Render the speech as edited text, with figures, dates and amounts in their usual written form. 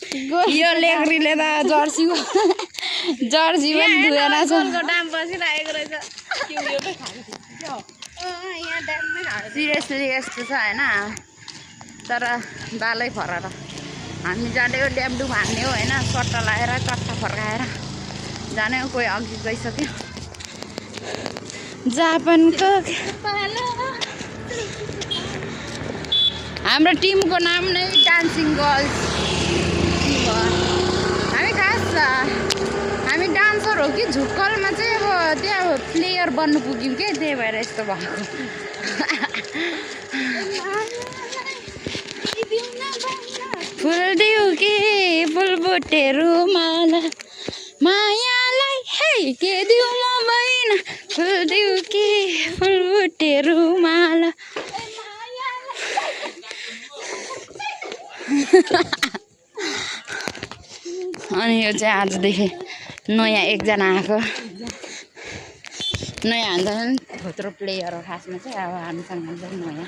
यो लेग्रीले त जर्सीको जर्सी पनि धुएन छ गोलको दाम बसिरहेको रहेछ सिरियसली यस्तो छ होइन तर बालै फरक हामी जाँडेको ड्याब्डु भान्ने हो होइन सट्टा लगाएर चट्टा फर्काएर जाने कोही अघि गइसक्यो जापानको हाम्रो टिमको नाम नै डान्सिङ गर्ल्स हामी खास हामी डान्सर हो कि झुक्कलमा चाहिँ अब त्यहाँ प्लेयर बन्नु पुग्यौँ कि त्यही भएर यस्तो भएको फुल्दिउ कि फुलबुटेहरू माला मायालाई है के दिउँ म बहिना फुल्दिउ कि फुलबुटेहरू माला अनि यो चाहिँ आजदेखि नयाँ एकजना आएको नयाँ हान्दा पनि थोत्रो प्लेयर हो खासमा चाहिँ अब हामीसँग नयाँ